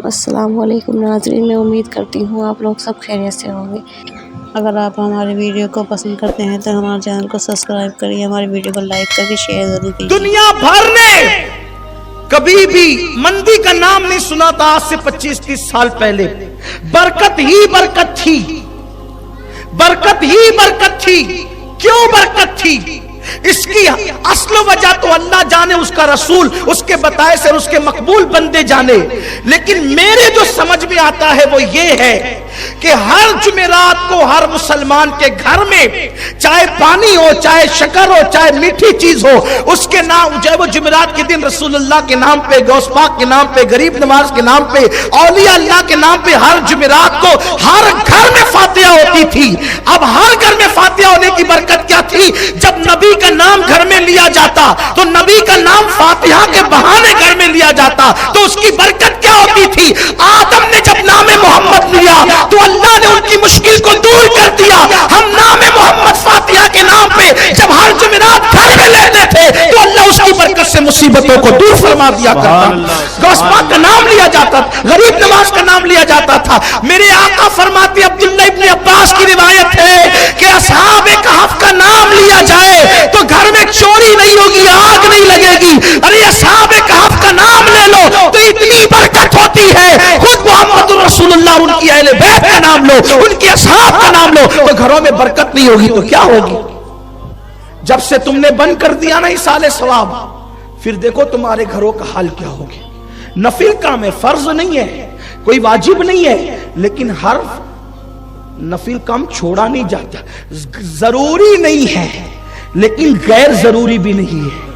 السلام علیکم ناظرین، میں امید کرتی ہوں آپ لوگ سب خیریت سے ہوں گے۔ اگر آپ ہماری ویڈیو کو پسند کرتے ہیں تو ہمارے چینل کو سبسکرائب کریے، ہماری ویڈیو کو لائک کر کے شیئر ضرور کیجیے۔ دنیا بھر نے کبھی بھی مندی کا نام نہیں سنا تھا آج سے 25-30 سال پہلے۔ برکت ہی برکت تھی، برکت ہی برکت تھی۔ کیوں برکت تھی؟ اس کی اصل وجہ تو اللہ جانے، اس کا رسول، اس کے بتائے سے اس کے مقبول بندے جانے، لیکن میرے جو سمجھ میں آتا ہے وہ یہ ہے کہ ہر جمعرات کو ہر مسلمان کے گھر میں چاہے پانی ہو، چاہے شکر ہو، چاہے میٹھی چیز ہو، اس کے نام جو ہے وہ جمعرات کے دن رسول اللہ کے نام پہ، غوث پاک کے نام پہ، غریب نواز کے نام پہ، اولیاء اللہ کے نام پہ ہر جمعرات کو ہر گھر میں فاتحہ ہوتی تھی۔ اب ہر گھر میں فاتحہ ہونے کی برکت کیا تھی؟ جب نبی کا نام گھر میں لیا جاتا تو نبی کا نام فاتحہ کے بہانے گھر میں لیا جاتا تو اس کی برکت کیا ہوتی تھی؟ آدم نے جب نام محمد لیا تو اللہ نے ان کی مشکل کو دور کر دیا۔ ہم نام محمد فاتحہ کے نام پہ جب ہر جمعرات گھر میں لیتے تھے تو اللہ اس کی برکت سے مصیبتوں کو دور فرما دیا کرتا۔ غوث پاک کا نام لیا جاتا، غریب نواز کا نام لیا جاتا تھا۔ میرے آقا فرماتے عبداللہ ابن عباس کی روایت ہے کہ اصحاب کہف کا نام لیا جائے تو گھر میں چوری نہیں ہوگی، آگ نہیں لگے گی۔ ارے اصحاب کہف کا نام لے لو تو اتنی برکت ہوتی ہے۔ خود محمد رسول اللہ، ان کی اہل بیت کا نام لو، ان کے اصحاب کا نام لو تو گھروں میں برکت نہیں ہوگی تو کیا ہوگی؟ جب سے تم نے بند کر دیا نا ایصال ثواب، پھر دیکھو تمہارے گھروں کا حال کیا ہوگی۔ نفل کام ہے، فرض نہیں ہے، کوئی واجب نہیں ہے، لیکن ہر نفل کام چھوڑا نہیں جاتا۔ ضروری نہیں ہے لیکن غیر ضروری بھی نہیں ہے،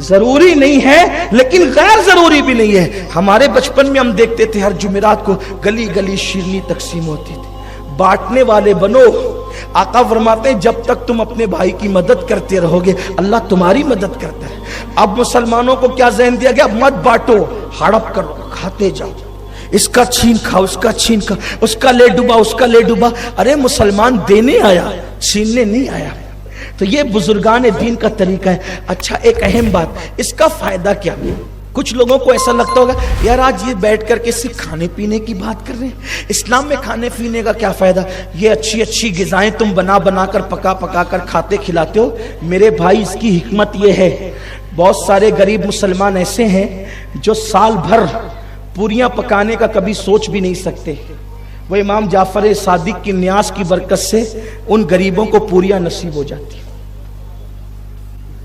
ضروری نہیں ہے لیکن غیر ضروری بھی نہیں ہے۔ ہمارے بچپن میں ہم دیکھتے تھے ہر جمعرات کو گلی گلی شیرنی تقسیم ہوتی تھی۔ بانٹنے والے بنو۔ آقا فرماتے ہیں جب تک تم اپنے بھائی کی مدد کرتے رہو گے اللہ تمہاری مدد کرتا ہے۔ اب مسلمانوں کو کیا ذہن دیا گیا؟ مت بانٹو، ہڑپ کرو، کھاتے جاؤ، اس کا چھین کھاؤ، اس کا چھین کھاؤ، اس کا لے ڈوبا، اس کا لے ڈوبا۔ ارے مسلمان دینے آیا، چھیننے نہیں آیا۔ تو یہ بزرگان دین کا طریقہ ہے۔ اچھا ایک اہم بات، اس کا فائدہ کیا؟ کچھ لوگوں کو ایسا لگتا ہوگا یار آج یہ بیٹھ کر کے صرف کھانے پینے کی بات کر رہے ہیں، اسلام میں کھانے پینے کا کیا فائدہ؟ یہ اچھی اچھی غذائیں تم بنا بنا کر پکا پکا کر کھاتے کھلاتے ہو۔ میرے بھائی اس کی حکمت یہ ہے، بہت سارے غریب مسلمان ایسے ہیں جو سال بھر پوریاں پکانے کا کبھی سوچ بھی نہیں سکتے، وہ امام جعفر صادق کی نیاز کی برکت سے ان غریبوں کو پوریاں نصیب ہو جاتی۔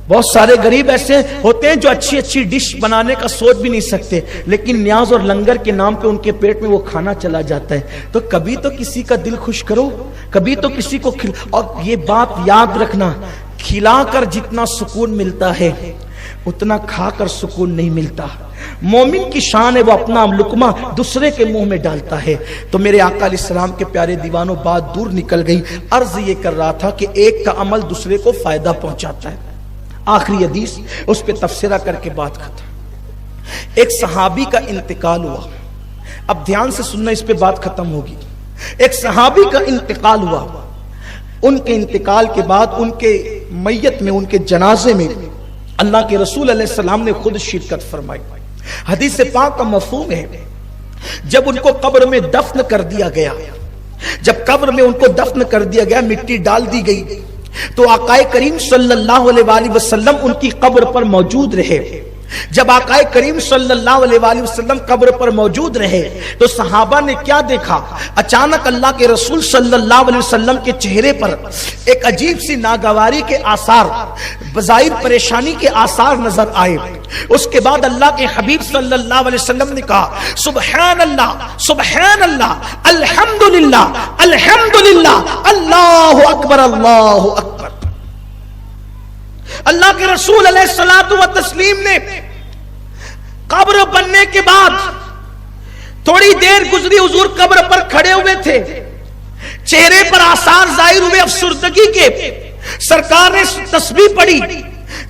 بہت سارے غریب ایسے ہوتے ہیں جو اچھی اچھی ڈش بنانے کا سوچ بھی نہیں سکتے، لیکن نیاز اور لنگر کے نام پہ ان کے پیٹ میں وہ کھانا چلا جاتا ہے۔ تو کبھی تو کسی کا دل خوش کرو، کبھی تو کسی کو اور یہ بات یاد رکھنا، کھلا کر جتنا سکون ملتا ہے اتنا کھا کر سکون نہیں ملتا۔ مومن کی شان ہے وہ اپنا لقمہ دوسرے کے منہ میں ڈالتا ہے۔ تو میرے آقا علیہ السلام کے پیارے دیوانوں بات دور نکل گئی۔ عرض یہ کر رہا تھا کہ ایک کا عمل دوسرے کو فائدہ پہنچاتا ہے۔ آخری حدیث اس پہ تفسیرہ کر کے بات ختم۔ ایک صحابی کا انتقال ہوا، اب دھیان سے سننا، اس پہ بات ختم ہوگی۔ ایک صحابی کا انتقال ہوا، ان کے انتقال کے بعد ان کے میت میں، ان کے جنازے میں اللہ کے رسول علیہ السلام نے خود شرکت فرمائی۔ حدیث پاک کا مفہوم ہے جب ان کو قبر میں دفن کر دیا گیا، جب قبر میں ان کو دفن کر دیا گیا، مٹی ڈال دی گئی، تو آقا کریم صلی اللہ علیہ وآلہ وسلم ان کی قبر پر موجود رہے۔ جب آقا کریم صلی اللہ علیہ وآلہ وسلم قبر پر موجود رہے تو صحابہ نے کیا دیکھا؟ اچانک اللہ کے رسول صلی اللہ علیہ وسلم کے چہرے پر ایک عجیب سی ناگواری کے آثار، بظاہر پریشانی کے آثار نظر آئے۔ اس کے بعد اللہ کے حبیب صلی اللہ علیہ وسلم نے کہا سبحان اللہ سبحان اللہ الحمدللہ الحمدللہ اللہ اکبر اللہ اکبر۔ اللہ کے رسول علیہ الصلوۃ والتسلیم نے قبر بننے کے بعد تھوڑی دیر گزری، حضور قبر پر کھڑے ہوئے تھے، چہرے پر آثار ظاہر ہوئے افسردگی کے۔ سرکار نے تسبیح پڑھی،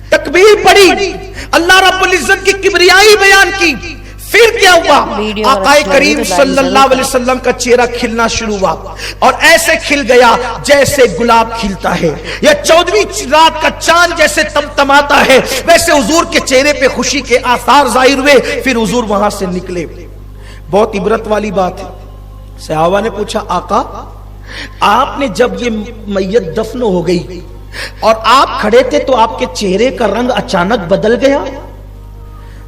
تکبیر پڑھی، اللہ رب العزت کی کبریائی بیان کی۔ پھر کیا ہوا؟ آقا کریم صلی اللہ علیہ وسلم کا چہرہ کھلنا شروع ہوا اور ایسے کھل گیا جیسے گلاب کھلتا ہے یا 14ویں رات کا چاند جیسے تمتماتا ہے، ویسے حضور کے چہرے پہ خوشی کے آثار ظاہر ہوئے۔ پھر حضور وہاں سے نکلے، बहुत इबरत वाली बात है। सहाबा ने पूछा, आका आपने जब ये मैयत दफन हो गई और आप खड़े थे तो आपके चेहरे का रंग अचानक बदल गया,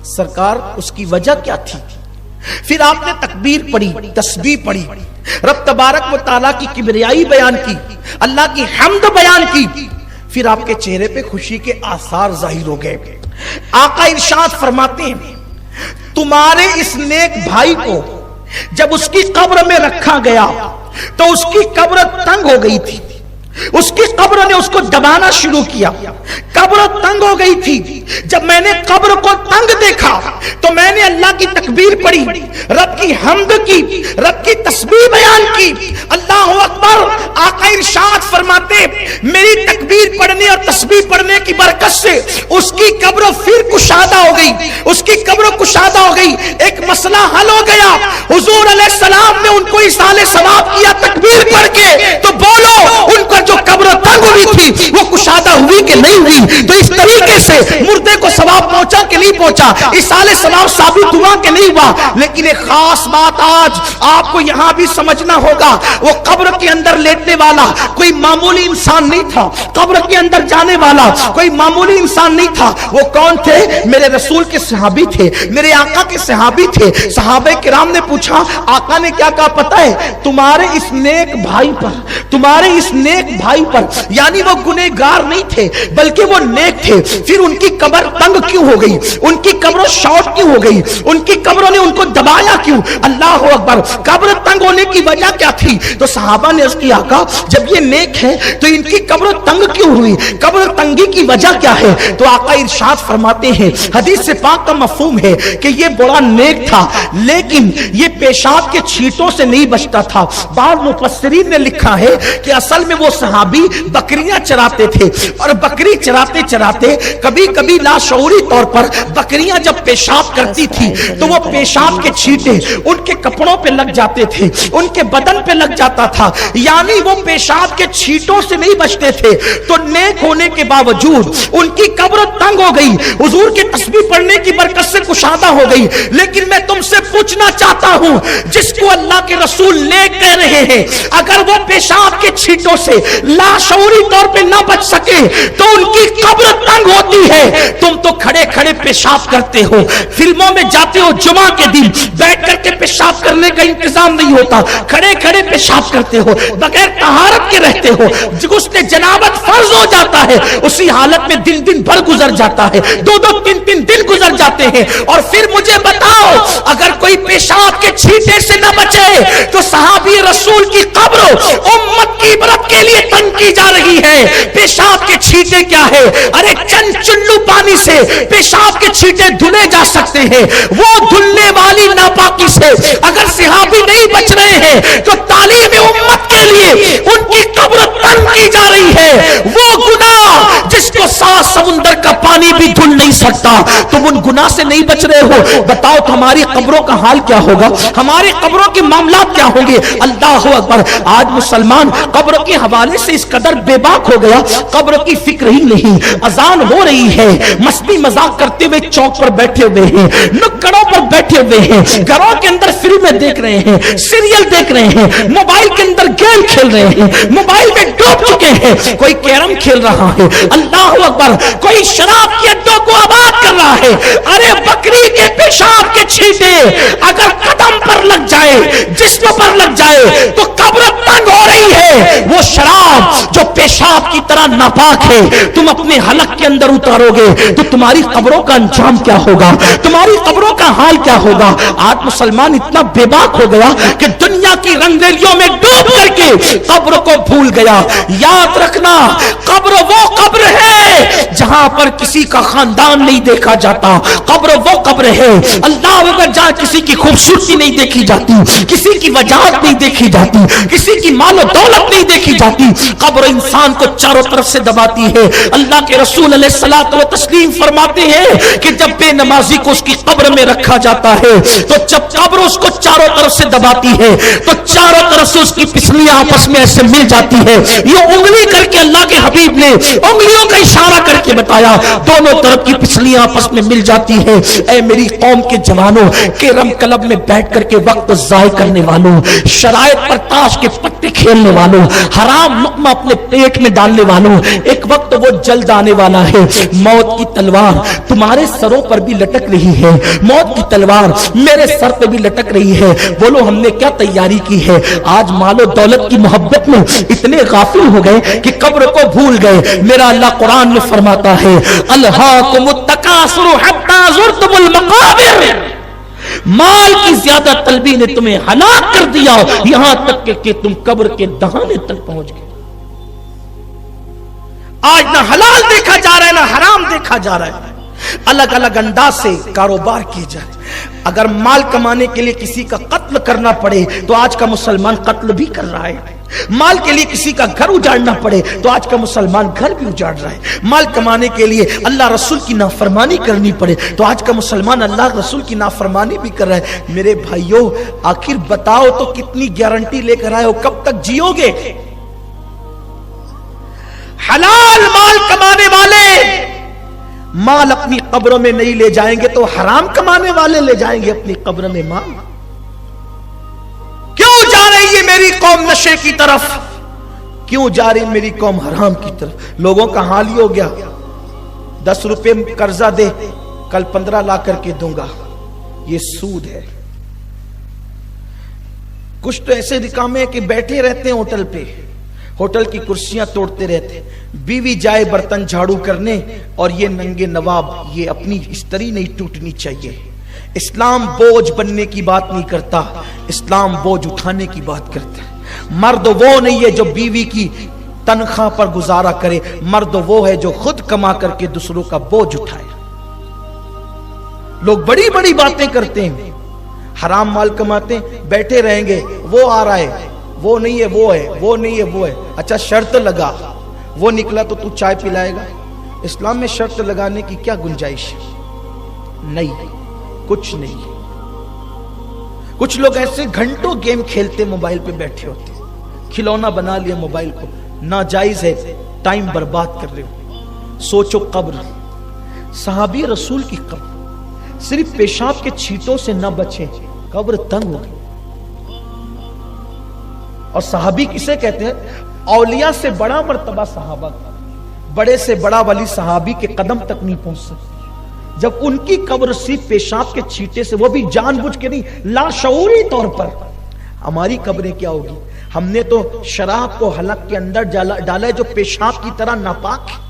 सरकार उसकी वजह क्या थी? फिर आपने तकबीर पढ़ी, तस्बीह पढ़ी, रब तबारक व तआला की किबरियाई बयान की, अल्लाह की हम्द बयान की, फिर आपके चेहरे पे खुशी के आसार जाहिर हो गए। आका इरशाद फरमाते हैं, तुम्हारे इस नेक भाई को जब उसकी कब्र में रखा गया तो उसकी कब्र तंग हो गई थी, उसकी कब्र ने उसको दबाना शुरू किया, कब्र तंग हो गई थी। जब मैंने कब्र को तंग देखा तो मैंने अल्लाह की तकबीर पढ़ी, रब की हम्द की, रब की तस्बीह बयान की, अल्लाह अकबर। आका इरशाद फरमाते, मेरी तकबीर पढ़ने और तस्बीह पढ़ने की बरकत से उसकी कब्र फिर कुशादा हो गई, उसकी कब्र कुशादा हो गई, एक मसला हल हो गया। हुजूर अलैहिस्सलाम ने उनको इसाले सवाब किया तकबीर पढ़ के, तो बोलो उनका जो कब्र तंग हुई थी वो कुशादा हुई कि नहीं हुई? तो इस तरीके से मुर्दे को सवाब पहुंचा कि नहीं पहुंचा, इसाले सवाब साबित हुआ कि नहीं हुआ। लेकिन एक खास बात आज आपको यहां भी समझना होगा, वो कब्र के अंदर लेटने वाला कोई मामूली इंसान नहीं था, कब्र के अंदर जाने वाला कोई मामूली इंसान नहीं था। वो कौन थे? मेरे रसूल के सहाबी थे, मेरे आका के सहाबी थे। सहाबे किराम ने पूछा, आका ने क्या कहा पता है? तुम्हारे इस नेक भाई पर, तुम्हारे इस नेक भाई पर, यानी वो गुनहगार नहीं थे बल्कि वो नेक थे, फिर उनकी कब्र तंग क्यों हो गई? उनकी कब्र शॉर्ट क्यों हो गई? उनकी कब्रों ने उनको दबाया क्यों? अल्लाह अकबर। कब्र तंग होने की वजह क्या थी? तो सहाबा ने अर्ज़ किया, आका जब ये नेक है तो इनकी कब्र तंग क्यों हुई? कब्र तंगी की वजह क्या है? तो आका इरशाद फरमाते हैं, हदीस से पाक का मफहूम है कि ये बड़ा नेक था लेकिन ये पेशाब के छींटों से नहीं बचता था। बाद मुफस्सिरीन ने लिखा है कि असल में वो सहाबी बकरियां चराते थे और बकरी चराते चराते कभी कभी लाशऊरी तौर पर बकरियां जब पेशाब करती थी तो वो पेशाब के छींटे उनके कपड़ों पे लग जाते थे, उनके बदन पे लग जाता था, यानी वो पेशाब के छींटों से नहीं बचते थे। तो नेक होने के बावजूद उनकी कब्र तंग हो गई, हुजूर की तस्बीह पढ़ने की बरकत से कुशादा हो गई। लेकिन मैं तुमसे पूछना चाहता हूं, जिसको अल्लाह के रसूल नेक कह रहे हैं, अगर वो पेशाब के छींटों से लाशऊरी तौर पे ना बच सके तो उनकी कब्र तंग होती है। तुम तो खड़े खड़े पेशाब करते हो, फिल्मों में जाते हो, जुमा के दिन बैठ करके पेशाब करने का इंतजाम नहीं होता, खड़े खड़े पेशाब करते हो, बगैर तहारत के रहते हो, गुस्ले जनाबत फर्ज हो जाता है, उसी हालत में दिन दिन भर गुजर जाता है, दो दो तीन तीन दिन गुजर जाते हैं। और फिर मुझे बताओ, अगर कोई पेशाब के छींटे से न बचे तो सहाबी रसूल की कब्र उम्मत की इबरत के लिए तंग की जा रही है। पेशाब के छींटे क्या है? अरे चंद चुल्लू पानी से पेशाब के छींटे धुले जा सकते हैं, वो धुलने वाली नापाकी से अगर सहाबी नहीं बच रहे हैं तो तालीम उम्मत के लिए उनकी कब्र तंग की जा रही है। वो गुनाह जिसको 7 समुंदर का पानी भी धुल नहीं सकता, तुम उन गुनाह से नहीं बच रहे हो, बताओ तो हमारी कब्रों का हाल क्या होगा, हमारे कब्रों के मामला क्या होंगे? अल्लाह अकबर। आज मुसलमान कब्रों के हवाले से इस कदर बेबाक हो गया, कब्र की फिक्र ही नहीं। अजान हो रही है, मस्ती मजाक करते हुए चौक पर बैठे हुए हैं, नुक्कड़ों पर बैठे हुए हैं, घरों के अंदर फिल्में देख रहे हैं, सीरियल देख रहे हैं, मोबाइल के अंदर गेम खेल रहे हैं, मोबाइल में डूब चुके हैं, कोई कैरम खेल रहा है, अल्लाह अकबर, कोई शराब के अड्डों को आबाद कर रहा है। अरे बकरी के पेशाब के छींटे अगर कदम पर लग जाए, जिस्म पर लग जाए तो कब्र तंग हो रही है। वो शराब जो पेशाब की तरह नापाक है, तुम अपने हलक के अंदर उतारोगे तो तुम्हारी कब्रों का अंजाम क्या होगा, तुम्हारी कब्रों का हाल क्या होगा? आज मुसलमान इतना बेबाक हो गया कि दुनिया की रंगरेलियों में डूब करके कब्र को भूल गया। याद रखना, कब्र वो कब्र है जहां पर किसी का खानदान नहीं देखा जाता, कब्र वो कब्र है अल्लाह अकबर जहां किसी की खूबसूरती नहीं देखी जाती, किसी की वजाहत नहीं देखी जाती, किसी की मालो दौलत नहीं देखी जाती। कब्र इंसान को चारों तरफ से दबाती है। अल्लाह के रसूल अलैहिस्सलातु व तस्लीम फरमाते हैं कि जब बेनमाजी को उसकी कब्र में रखा जाता है तो जब कब्र उसको चारों तरफ से दबाती है तो तो चारों तरफ से उसकी पिछलियां आपस में ऐसे मिल जाती है। ये उंगली करके अल्लाह के हबीब ने उंगलियों का इशारा करके बताया, दोनों तरफ की पिछलियां आपस में मिल जाती है। ऐ मेरी कौम के जवानों, केरम क्लब में बैठ करके वक्त ज़ाय करने वालों, शरायत पर ताश के पत्ते खेलने वालों, हराम लुक्मा अपने पेट में डालने वालों, एक वक्त वो जल्द आने वाला है। मौत की तलवार तुम्हारे सरों पर भी लटक रही है, मौत की तलवार मेरे सर पे भी लटक रही है। बोलो हमने क्या तैयारी की है? आज मालो दौलत की मोहब्बत में इतने गाफिल हो गए कि कब्र को भूल गए। मेरा अल्लाह कुरान में फरमाता है, अल्हाकुमुत तकासुर हत्ता ज़ुरतुमुल मकाबिर, माल की ज्यादा तलबी ने तुम्हें हलाक कर दिया, यहां तक कि तुम कब्र के दहाने तक पहुंच गए। आज ना हलाल देखा जा रहा है ना हराम देखा जा रहा है। अलग अलग अंदाज से कारोबार किए जाए। अगर माल कमाने के लिए किसी का कत्ल करना पड़े तो आज का मुसलमान कत्ल भी कर रहा है। माल के लिए किसी का घर उजाड़ना पड़े तो आज का मुसलमान घर भी उजाड़ रहा है। माल कमाने के लिए अल्लाह रसूल की नाफरमानी करनी पड़े तो आज का मुसलमान अल्लाह रसूल की नाफरमानी भी कर रहा है। मेरे भाइयों, आखिर बताओ तो कितनी गारंटी लेकर आए हो, कब तक जियोगे? हलाल माल कमाने वाले माल अपनी कब्रों में नहीं ले जाएंगे तो हराम कमाने वाले ले जाएंगे अपनी कब्र में माल। क्यों जा रही है मेरी कौम नशे की तरफ? क्यों जा रही मेरी कौम हराम की तरफ? लोगों का हाल ही हो गया, 10 रुपए कर्जा दे, कल 15 ला करके दूंगा, ये सूद है। कुछ तो ऐसे रिकामे हैं कि बैठे रहते हैं होटल पे, होटल की कुर्सियां तोड़ते रहते, बीवी जाए बर्तन झाड़ू करने और ये नंगे नवाब, ये अपनी इस्त्री नहीं टूटनी चाहिए। इस्लाम बोझ बनने की बात नहीं करता, इस्लाम बोझ उठाने की बात करता है। मर्द वो नहीं है जो बीवी की तनख्वाह पर गुजारा करे, मर्द वो है जो खुद कमा करके दूसरों का बोझ उठाए। लोग बड़ी बड़ी बातें करते हैं, हराम माल कमाते हैं, बैठे रहेंगे, वो आ रहा है, वो नहीं है वो है, वो नहीं है वो है। अच्छा शर्त लगा, वो निकला तो तू चाय पिलाएगा? इस्लाम में शर्त लगाने की क्या गुंजाइश है? नहीं, कुछ नहीं। कुछ लोग ऐसे घंटों गेम खेलते मोबाइल पे बैठे होते, खिलौना बना लिया मोबाइल को, नाजायज है, टाइम बर्बाद कर रहे हो। सोचो कब्र, सहाबी रसूल की कब्र सिर्फ पेशाब के छींटों से न बचे, कब्र तंग हो गई। और सहाबी किसे कहते हैं? औलिया से बड़ा मर्तबा सहाबा का, बड़े से बड़ा वली सहाबी के कदम तक नहीं पहुंच सकती। जब उनकी कब्र सिर्फ पेशाब के छींटे से, वो भी जानबूझ के नहीं, लाशऊरी तौर पर। हमारी कब्रें क्या होगी? हमने तो शराब को हलक के अंदर डाला है जो पेशाब की तरह नापाक है।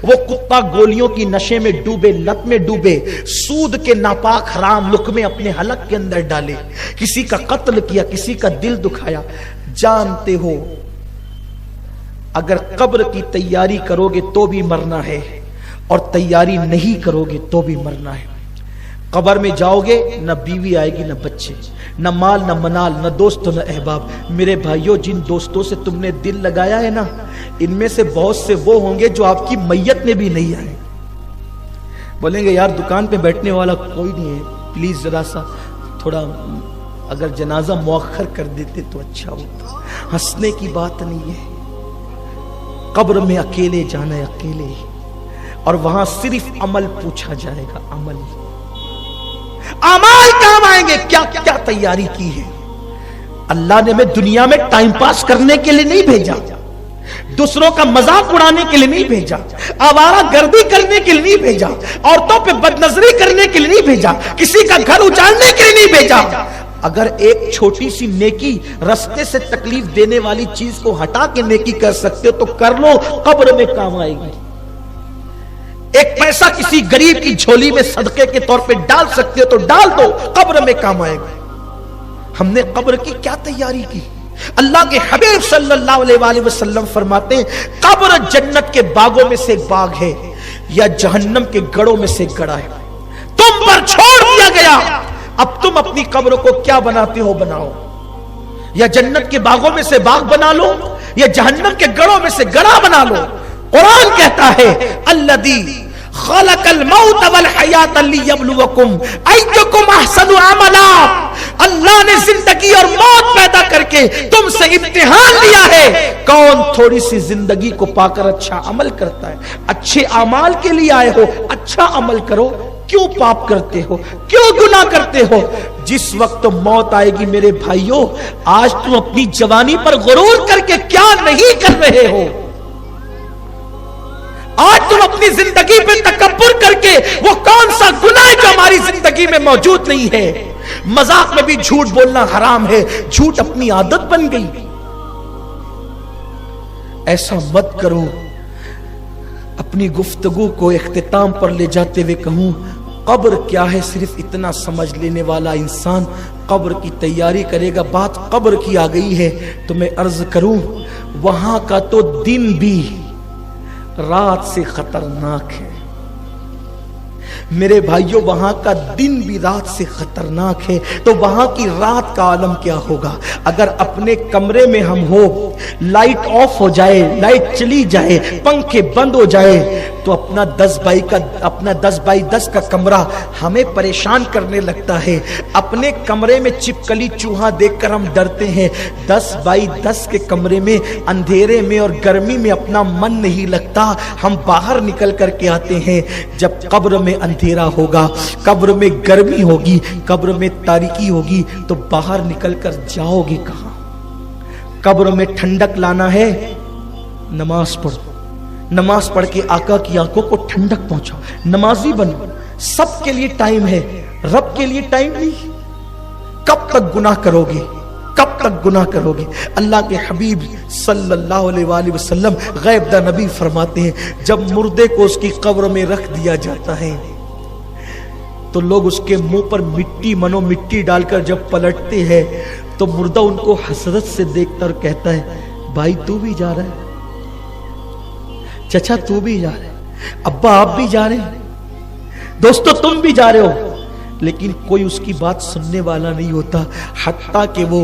वो कुत्ता गोलियों की नशे में डूबे, लत में डूबे, सूद के नापाक हराम लुक्मे अपने हलक के अंदर डाले, किसी का कत्ल किया, किसी का दिल दुखाया। जानते हो अगर कब्र की तैयारी करोगे तो भी मरना है, और तैयारी नहीं करोगे तो भी मरना है। कब्र में जाओगे, न बीवी आएगी, न बच्चे, न माल, न मनाल, न दोस्त, न अहबाब। मेरे भाइयों, जिन दोस्तों से तुमने दिल लगाया है ना, इनमें से बहुत से वो होंगे जो आपकी मैयत में भी नहीं आए। बोलेंगे यार दुकान पे बैठने वाला कोई नहीं है, प्लीज जरा सा थोड़ा अगर जनाजा मुअख्खर कर देते तो अच्छा होता। हंसने की बात नहीं है। कब्र में अकेले जाना है, अकेले, और वहां सिर्फ अमल पूछा जाएगा, अमल। अमाल काम आएंगे, क्या क्या तैयारी की है? अल्लाह ने हमें दुनिया में टाइम पास करने के लिए नहीं भेजा, दूसरों का मजाक उड़ाने के लिए नहीं भेजा, आवारा गर्दी करने के लिए नहीं भेजा, औरतों पे बदनजरी करने के लिए नहीं भेजा, किसी का घर उजाड़ने के लिए नहीं भेजा। अगर एक छोटी सी नेकी रास्ते से तकलीफ देने वाली चीज को हटा के नेकी कर सकते हो तो कर लो, कब्र में काम आएगी। एक पैसा किसी गरीब की झोली में सदके के तौर पे डाल सकते हो तो डाल दो, कब्र में काम आएगा। हमने कब्र की क्या तैयारी की? अल्लाह के हबीब सल्लल्लाहु अलैहि वसल्लम फरमाते हैं, कब्र जन्नत के बागों में से एक बाग है या जहन्नम के गढ़ों में से एक गढ़ा है। तुम पर छोड़ दिया गया, अब तुम अपनी कब्र को क्या बनाते हो बनाओ। या जन्नत के बागों में से बाग बना लो या जहन्नम के गढ़ों में से गढ़ा बना लो। कुरान कहता है, अल्लज़ी खलक़ल मौत वल हयात लियब्लुवकुम अय्युकुम अहसनु अमला। अल्लाह ने जिंदगी और मौत पैदा करके तुमसे इम्तिहान लिया है। कौन थोड़ी सी जिंदगी को पाकर अच्छा अमल करता है? अच्छे अमाल के लिए आए हो, अच्छा अमल करो। क्यों पाप करते हो, क्यों गुनाह करते हो? जिस वक्त मौत आएगी मेरे भाइयों, आज तुम अपनी जवानी पर गुरूर करके क्या नहीं कर रहे हो? आज तुम अपनी जिंदगी पे तकब्बुर करके वो कौन सा गुनाह है जो हमारी जिंदगी में मौजूद नहीं है? मजाक में भी झूठ बोलना हराम है, झूठ अपनी आदत बन गई। ऐसा मत करो। अपनी गुफ्तगू को इख्तिताम पर ले जाते हुए कहूं, कब्र क्या है सिर्फ इतना समझ लेने वाला इंसान कब्र की तैयारी करेगा। बात कब्र की आ गई है तो मैं अर्ज करूं, वहां का तो दिन भी रात से खतरनाक है मेरे भाइयों, वहां का दिन भी रात से खतरनाक है, तो वहां की रात का आलम क्या होगा? अगर अपने कमरे में हम हो, लाइट ऑफ हो जाए, लाइट चली जाए, पंखे बंद हो जाए, तो अपना 10 बाई 10 का कमरा हमें परेशान करने लगता है। अपने कमरे में चिपकली चूहा देखकर हम डरते हैं। 10 बाई 10 के कमरे में अंधेरे में और गर्मी में अपना मन नहीं लगता, हम बाहर निकल करके आते हैं। जब कब्र में अंधेरा होगा, कब्र में गर्मी होगी, कब्र में तारीकी होगी, तो बाहर निकल कर जाओगे कहां? कब्र में ठंडक लाना है, नमाज पढ़ो, नमाज पढ़ के आका की आंखों को ठंडक पहुंचाओ, नमाजी बनो। सबके लिए टाइम है, रब के लिए टाइम नहीं। कब तक गुनाह करोगे, कब तक गुनाह करोगे? अल्लाह के हबीब सल्लल्लाहु अलैहि वसल्लम गैब दा नबी फरमाते हैं, जब मुर्दे को उसकी कब्र में रख दिया जाता है तो लोग उसके मुंह पर मिट्टी डालकर जब पलटते हैं तो मुर्दा उनको हसरत से देखता और कहता है, भाई तू भी जा रहा है, चचा तू भी जा रहे, अब्बा आप भी जा रहे हैं, दोस्तों तुम भी जा रहे हो। लेकिन कोई उसकी बात सुनने वाला नहीं होता, हत्ता कि वो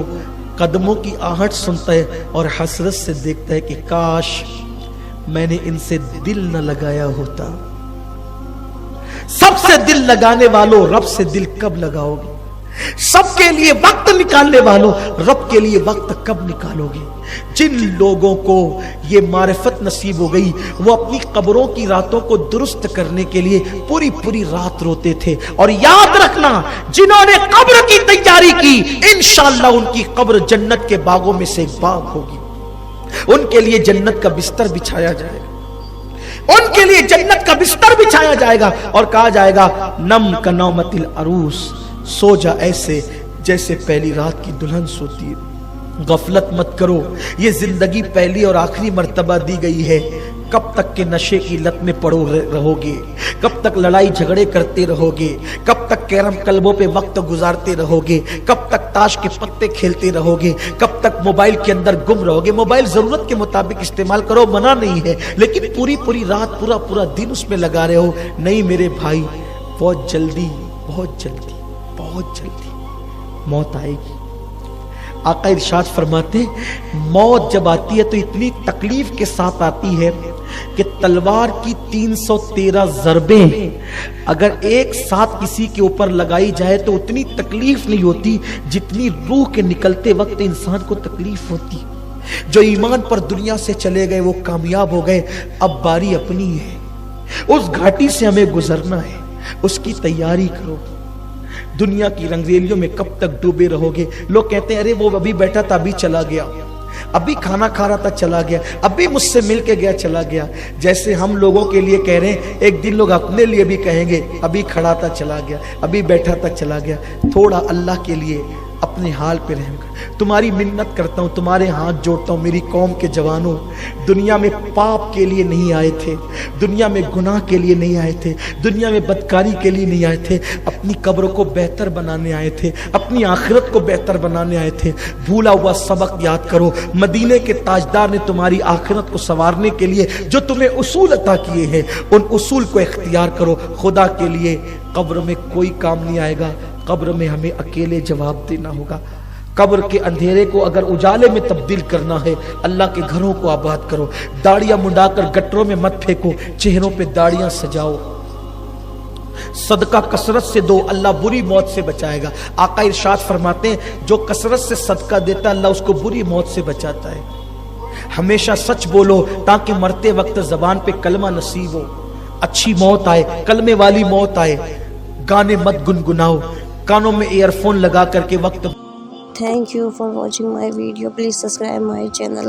कदमों की आहट सुनता है और हसरत से देखता है कि काश मैंने इनसे दिल न लगाया होता। सबसे दिल लगाने वालों, रब से दिल कब लगाओगे? सबके लिए वक्त निकालने वालों, रब के लिए वक्त कब निकालोगे? जिन लोगों को ये मारिफत नसीब हो गई, वो अपनी कब्रों की रातों को दुरुस्त करने के लिए पूरी पूरी रात रोते थे। और याद रखना, जिन्होंने कब्र की तैयारी की, इंशाअल्लाह उनकी कब्र जन्नत के बागों में से एक बाग होगी। उनके लिए जन्नत का बिस्तर बिछाया जाएगा, उनके लिए जन्नत का बिस्तर बिछाया जाएगा और कहा जाएगा, नम का नौमतिल अरूस, सो जा ऐसे जैसे पहली रात की दुल्हन सोती है। गफलत मत करो, ये जिंदगी पहली और आखिरी मर्तबा दी गई है। कब तक के नशे की लत में पड़ो रहोगे? कब तक लड़ाई झगड़े करते रहोगे? कब तक कैरम क्लबों पे वक्त गुजारते रहोगे? कब तक ताश के पत्ते खेलते रहोगे? कब तक मोबाइल के अंदर गुम रहोगे? मोबाइल जरूरत के मुताबिक इस्तेमाल करो, मना नहीं है, लेकिन पूरी पूरी रात, पूरा पूरा दिन उसमें लगा रहे हो। नहीं मेरे भाई, बहुत जल्दी बहुत जल्दी बहुत जल्दी मौत आएगी। आका इरशाद फरमाते, मौत जब आती है तो इतनी तकलीफ के साथ आती है कि तलवार की 313 ज़रबें अगर एक साथ किसी के ऊपर लगाई जाए तो उतनी तकलीफ नहीं होती जितनी रूह के निकलते वक्त इंसान को तकलीफ होती। जो ईमान पर दुनिया से चले गए वो कामयाब हो गए, अब बारी अपनी है, उस घाटी से हमें गुजरना है, उसकी तैयारी करो। दुनिया की रंगरेलियों में कब तक डूबे रहोगे? लोग कहते हैं, अरे वो अभी बैठा था अभी चला गया, अभी खाना खा रहा था चला गया, अभी मुझसे मिल के गया चला गया। जैसे हम लोगों के लिए कह रहे हैं, एक दिन लोग अपने लिए भी कहेंगे, अभी खड़ा था चला गया, अभी बैठा था चला गया। थोड़ा अल्लाह के लिए अपने हाल पे रहम कर। तुम्हारी मिन्नत करता हूं, तुम्हारे हाथ जोड़ता हूं, मेरी कौम के जवानों, दुनिया में पाप के लिए नहीं आए थे, दुनिया में गुनाह के लिए नहीं आए थे, दुनिया में बदकारी के लिए नहीं आए थे, अपनी कब्र को बेहतर बनाने आए थे, अपनी आखिरत को बेहतर बनाने आए थे। भूला हुआ सबक याद करो, मदीने के ताजदार ने तुम्हारी आखिरत को संवारने के लिए जो तुम्हें उसूल अता किए हैं, उन उसूल को इख्तियार करो। खुदा के लिए कब्र में कोई काम नहीं आएगा, कब्र में हमें अकेले जवाब देना होगा। कब्र के अंधेरे को अगर उजाले में तब्दील करना है, अल्लाह के घरों को आबाद करो। दाढ़ियां मुंडाकर गटरों में मत फेंको, चेहरों पे दाढ़ियां सजाओ। صدقہ کثرت سے دو، اللہ بری موت سے بچائے گا۔ آقا ارشاد فرماتے ہیں جو کثرت سے صدقہ دیتا ہے اللہ اس کو بری موت سے بچاتا ہے۔ ہمیشہ سچ بولو تاکہ مرتے وقت زبان پہ کلمہ نصیب ہو، اچھی موت آئے، کلمے والی موت آئے۔ گانے مت گنگناؤ، کانوں میں ایئر فون لگا کر کے وقت Thank you for watching my video. Please subscribe my channel.